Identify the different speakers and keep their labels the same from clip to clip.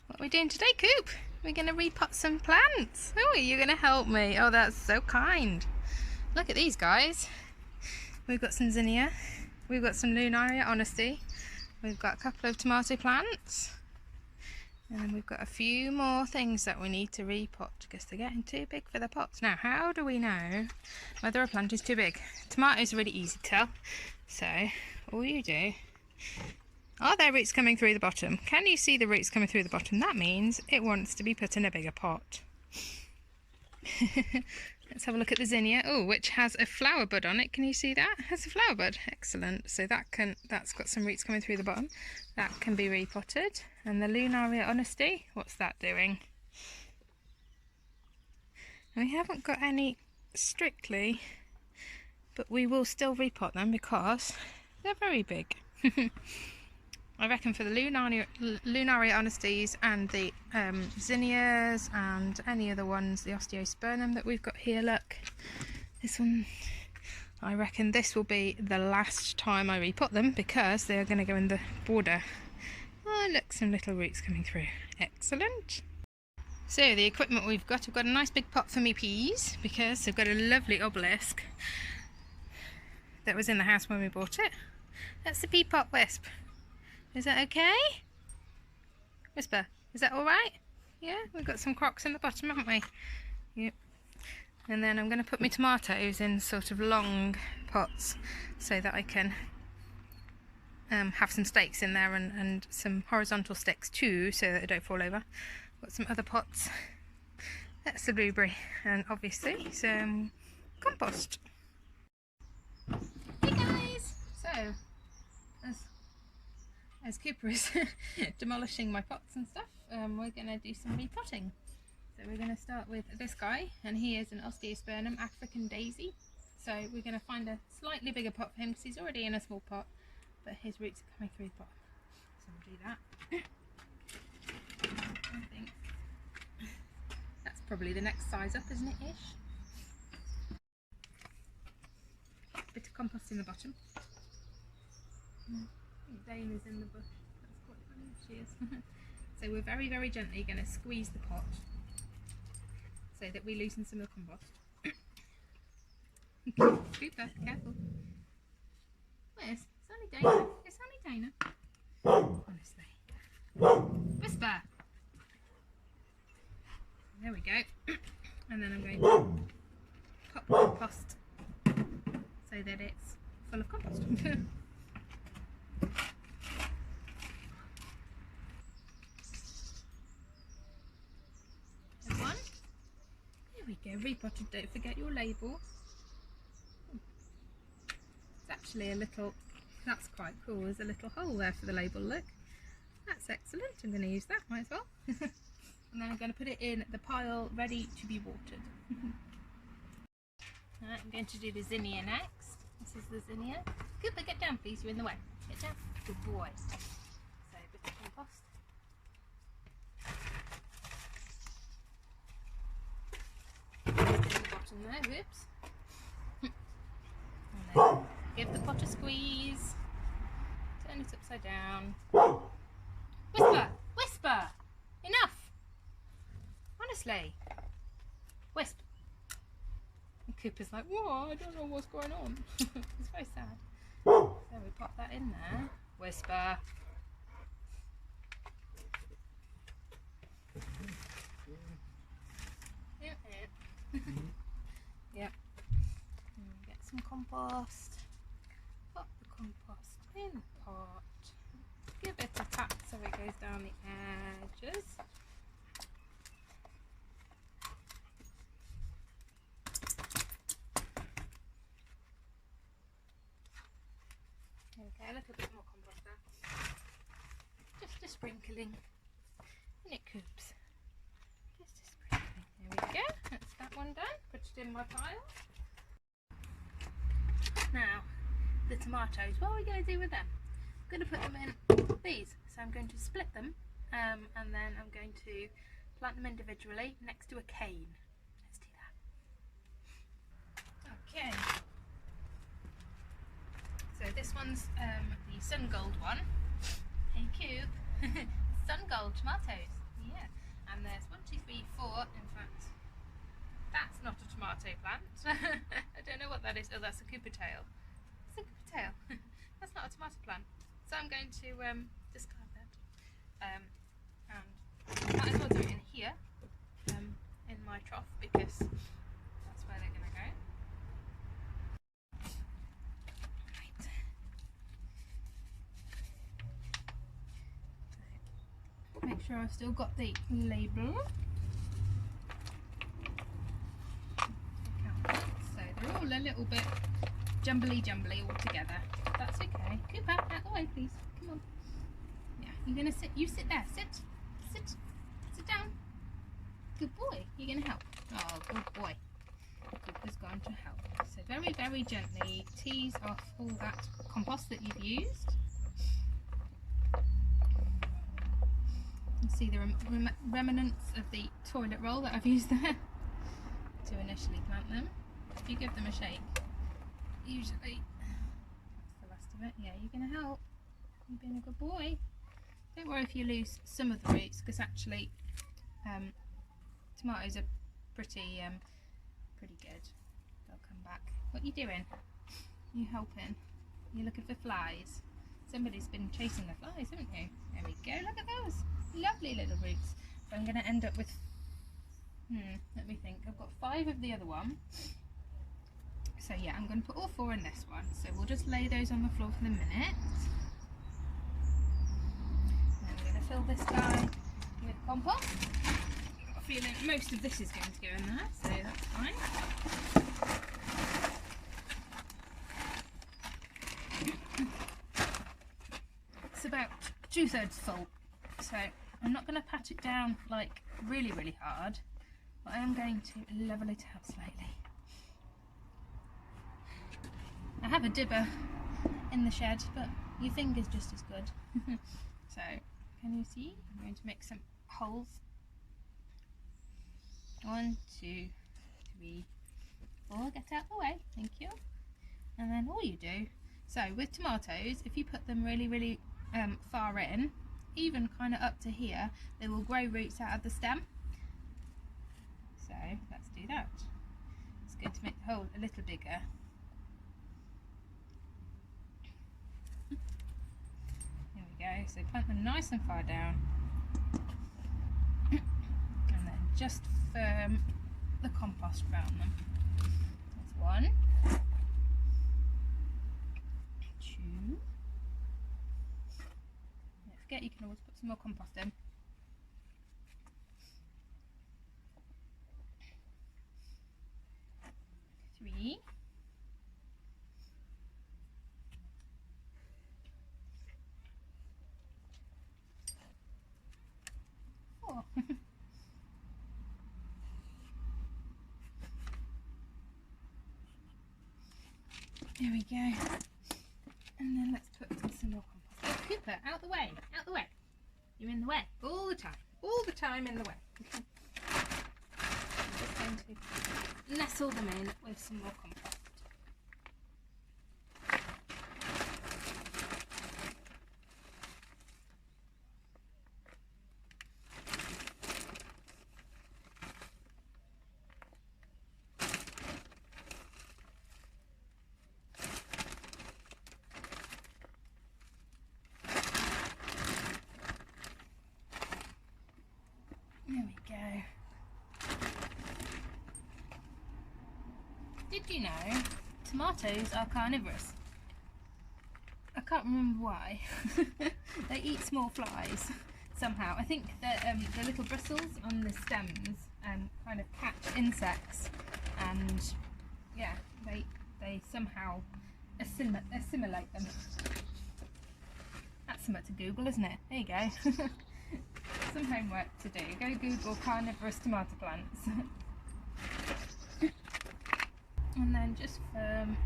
Speaker 1: What are we doing today, Coop? We're going to repot some plants. Oh, you're going to help me. Oh, that's so kind. Look at these guys. We've got some zinnia. We've got some lunaria honesty. We've got a couple of tomato plants. And then we've got a few more things that we need to repot because they're getting too big for the pots. Now, how do we know whether a plant is too big? Tomatoes are really easy to tell. So, all you do... Are there roots coming through the bottom? Can you see the roots coming through the bottom? That means it wants to be put in a bigger pot. Let's have a look at the zinnia. Oh, which has a flower bud on it. Can you see that? It has a flower bud. Excellent. So that's got some roots coming through the bottom. That can be repotted. And the lunaria honesty, what's that doing? We haven't got any strictly, but we will still repot them because they're very big. I reckon for the lunaria honesties and the zinnias and any other ones, the osteospermum that we've got here, look, this one, I reckon this will be the last time I repot them because they are going to go in the border. Oh, look, some little roots coming through. Excellent. So the equipment we've got a nice big pot for me peas because they've got a lovely obelisk that was in the house when we bought it. That's the pea pot, Wisp. Is that okay? Whisper, is that alright? Yeah, we've got some crocks in the bottom, haven't we? Yep. And then I'm going to put my tomatoes in sort of long pots so that I can have some stakes in there and some horizontal sticks too so that they don't fall over. Got some other pots. That's the blueberry and obviously some compost. Hey guys! So, as Cooper is demolishing my pots and stuff, we're going to do some repotting. So we're going to start with this guy, and he is an osteospermum African daisy. So we're going to find a slightly bigger pot for him because he's already in a small pot, but his roots are coming through the bottom. So we'll do that. I think that's probably the next size up, isn't it, ish? Bit of compost in the bottom. Dana's in the bush. That's quite funny. She is. So we're very, very gently going to squeeze the pot so that we loosen some of the compost. Cooper, careful. Where's? It's only Dana. It's only Dana. Honestly. Whisper. There we go. And then I'm going to pop the compost so that it's full of compost. There we go, repotted, don't forget your label. It's actually a little, that's quite cool, there's a little hole there for the label, look. That's excellent, I'm going to use that, might as well. And then I'm going to put it in the pile ready to be watered. Alright, I'm going to do the zinnia next. This is the zinnia. Cooper, get down please, you're in the way. Get down, good boy. So, a bit of compost. Bottom there, whoops. And then give the pot a squeeze. Turn it upside down. Whisper! Whisper! Enough! Honestly. Wisp. And Cooper's like, whoa, I don't know what's going on. It's very sad. So we pop that in there. Whisper. Yep. Get some compost. Pop the compost in the pot. Give it a tap so it goes down the edges. Okay, a little bit more compost there. Just a sprinkling. And it coops. Just a sprinkling. There we go. That's that one done. Put it in my pile. Now, the tomatoes. What are we going to do with them? I'm going to put them in these. So I'm going to split them and then I'm going to plant them individually next to a cane. Let's do that. Okay. So this one's the sun gold one. Hey Cube. Sun gold tomatoes. Yeah, and there's 1, 2, 3, 4. In fact, that's not a tomato plant. I don't know what that is. Oh, that's a Cooper tail. It's a Cooper tail. That's not a tomato plant. So I'm going to discard that. And might as well do it in here, in my trough, because that's where they're going to go. Right. Make sure I've still got the label. So they're all a little bit jumbly all together. That's okay. Cooper, out the way, please. Come on. Yeah, you're gonna sit. You sit there. Sit down. Good boy. You're gonna help. Oh, good boy. Cooper's going to help. So very, very gently tease off all that compost that you've used. You can see the remnants of the toilet roll that I've used there to initially plant them. If you give them a shake, usually that's the rest of it. Yeah, you're going to help. You're being a good boy. Don't worry if you lose some of the roots, because actually tomatoes are pretty good. They'll come back. What are you doing? You helping? You're looking for flies. Somebody's been chasing the flies, haven't you? There we go. Look at those lovely little roots. So I'm going to end up with let me think. I've got 5 of the other one. So yeah, I'm going to put all 4 in this one. So we'll just lay those on the floor for the minute. And I'm going to fill this guy with compost. I've got a feeling most of this is going to go in there, so that's fine. It's about 2/3 full, so I'm not going to pat it down like really hard, but I am going to level it out slightly. I have a dibber in the shed, but your finger's just as good. So, can you see? I'm going to make some holes. 1, 2, 3, 4. Get out of the way, thank you. And then all you do, so with tomatoes, if you put them really far in, even kind of up to here, they will grow roots out of the stem. So let's do that. It's going to make the hole a little bigger. There we go. So plant them nice and far down, and then just firm the compost around them. That's 1, 2. Don't forget, you can always put some more compost in. 3. 4. There we go. And then let's put some more compost. Cooper, out the way, out the way. You're in the way all the time in the way. I'm just going to nestle them in with some more compost. There we go. Did you know tomatoes are carnivorous? I can't remember why. They eat small flies somehow. I think that the little bristles on the stems kind of catch insects, and yeah, they somehow assimilate them. That's something to Google, isn't it? There you go. Some homework to do. Go Google carnivorous tomato plants. And then just firm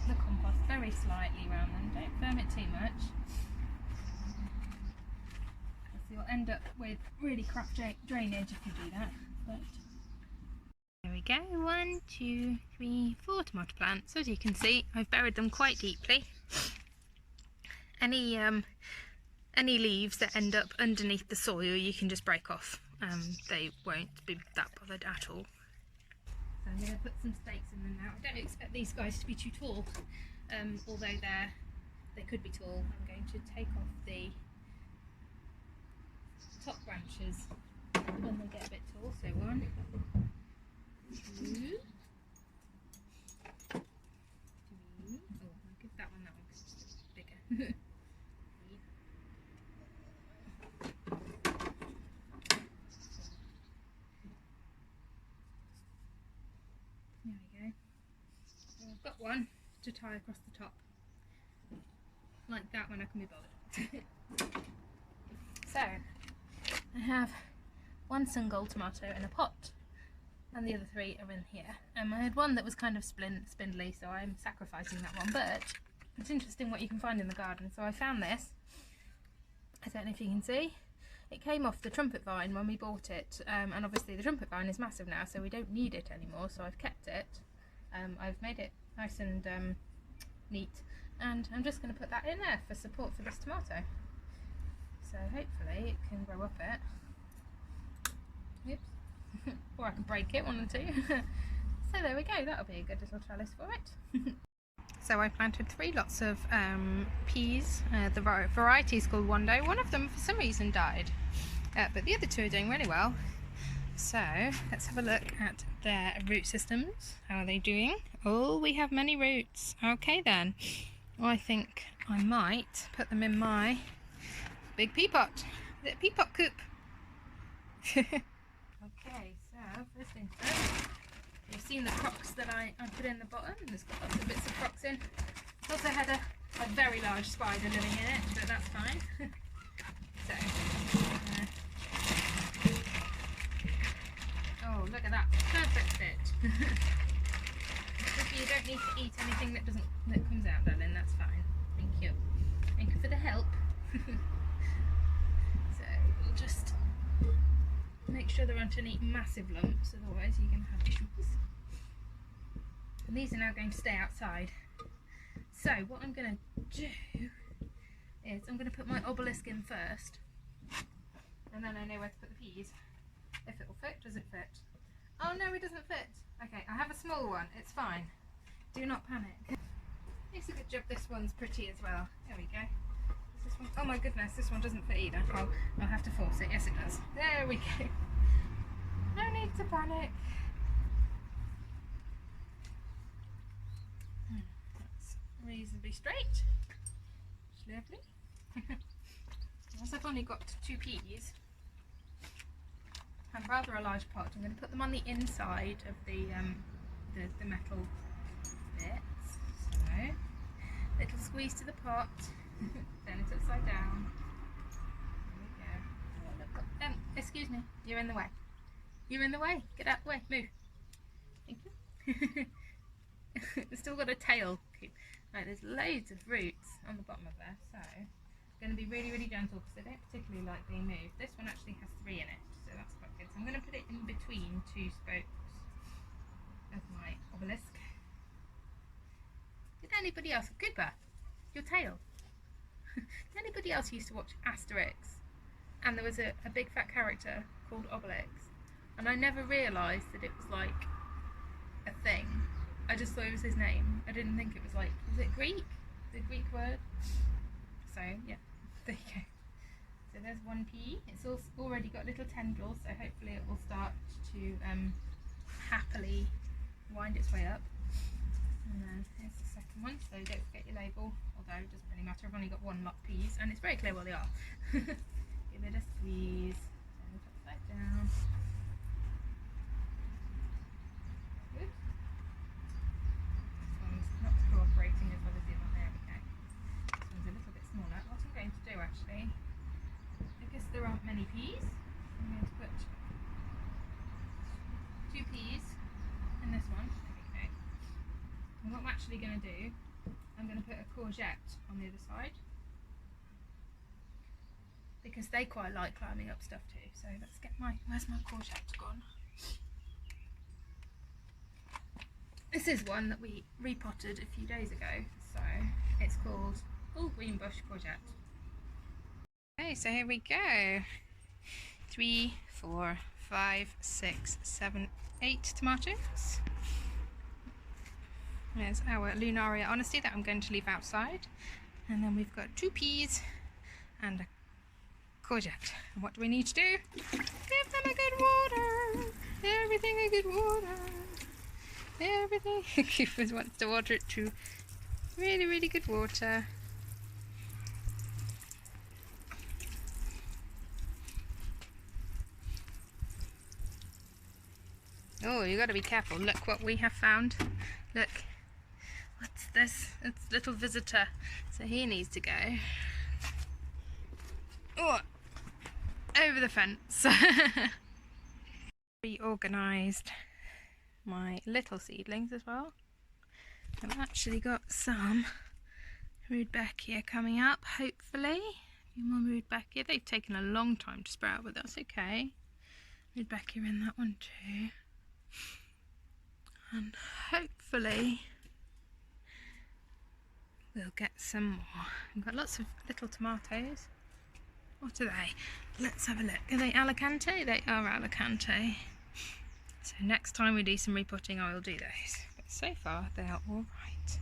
Speaker 1: the compost very slightly around them. Don't firm it too much, because you'll end up with really crap drainage if you do that. But there we go. 1, 2, 3, 4 tomato plants. As you can see, I've buried them quite deeply. Any Any leaves that end up underneath the soil you can just break off. They won't be that bothered at all. So I'm going to put some stakes in them now. I don't expect these guys to be too tall, although they could be tall. I'm going to take off the top branches when they get a bit tall. So 1, 2, 3. Oh, I'll give that one because it's bigger. There we go. So I've got one to tie across the top. Like that when I can be bothered. So, I have one single tomato in a pot, and the other 3 are in here. I had one that was kind of spindly, so I'm sacrificing that one, but it's interesting what you can find in the garden. So I found this. I don't know if you can see. It came off the trumpet vine when we bought it, and obviously the trumpet vine is massive now, so we don't need it anymore, so I've kept it. I've made it nice and neat, and I'm just going to put that in there for support for this tomato. So hopefully it can grow up it. Oops. Or I can break it, 1 and 2. So there we go, that'll be a good little trellis for it. So I planted 3 lots of peas. The variety is called Wando. One of them for some reason died, but the other 2 are doing really well. So let's have a look at their root systems. How are they doing? Oh, we have many roots. Okay then. Well, I think I might put them in my big pea pot. The pea pot coop. Okay, so first things first. You've seen the crocks that I put in the bottom. There's got lots of bits of crocks in. Also had a very large spider living in it, but that's fine. So, oh, look at that, perfect fit. You don't need to eat anything that comes out, darling. That's fine. Thank you. Thank you for the help. So we'll just make sure there aren't any massive lumps, otherwise you're going to have issues. And these are now going to stay outside. So what I'm going to do is I'm going to put my obelisk in first, and then I know where to put the peas. If it will fit. Does it fit? Oh no, it doesn't fit. Okay, I have a small one. It's fine. Do not panic. It's a good job this one's pretty as well. There we go. This one, oh my goodness, this one doesn't fit either. I'll have to force it. Yes, it does. There we go. No need to panic. That's reasonably straight. It's lovely. As I've only got 2 peas and rather a large pot, I'm going to put them on the inside of the metal bits. So, little squeeze to the pot, then it's upside down. There we go. Oh, look, excuse me, you're in the way. You're in the way. Get out the way. Move. Thank you. It's still got a tail. Right, there's loads of roots on the bottom of there, so I'm going to be really, really gentle because they don't particularly like being moved. This one actually has 3 in it, so that's quite good. So I'm going to put it in between 2 spokes of my obelisk. Did anybody else? Goober, your tail. Did anybody else used to watch Asterix? And there was a big fat character called Obelix, and I never realised that it was like a thing. I just thought it was his name. I didn't think it was like, was it Greek? The Greek word? So yeah, there you go. So there's 1 pea. It's already got little tendrils, so hopefully it will start to happily wind its way up. And then here's the second one, so don't forget your label, although it doesn't really matter, I've only got 1 lot of peas, and it's very clear what they are. Give it a squeeze, turn it upside down. Good. This one's not cooperating as well as the other one. There we go. This one's a little bit smaller. What I'm going to do actually, because there aren't many peas, I'm going to put 2 peas in this one. Okay. And what I'm actually going to do, I'm going to put a courgette on the other side, because they quite like climbing up stuff too. So let's get where's my courgette gone? This is one that we repotted a few days ago, so it's called green bush courgette. Okay, so here we go. 3, 4, 5, 6, 7, 8 tomatoes. There's our Lunaria Honesty that I'm going to leave outside. And then we've got 2 peas and a courgette. And what do we need to do? Give them a good water. Everything a good water. Everything. Cupid wants to water it to really, really good water. Oh, you got to be careful. Look what we have found. Look. What's this? It's little visitor. So he needs to go. Oh, over the fence. Reorganised my little seedlings as well. I've actually got some rudbeckia coming up, hopefully. A few more rudbeckia. They've taken a long time to sprout, but that's okay. Rudbeckia in that one too. And hopefully we'll get some more. We've got lots of little tomatoes. What are they? Let's have a look. Are they Alicante? They are Alicante. So next time we do some repotting, I will do those. But so far, they are all right.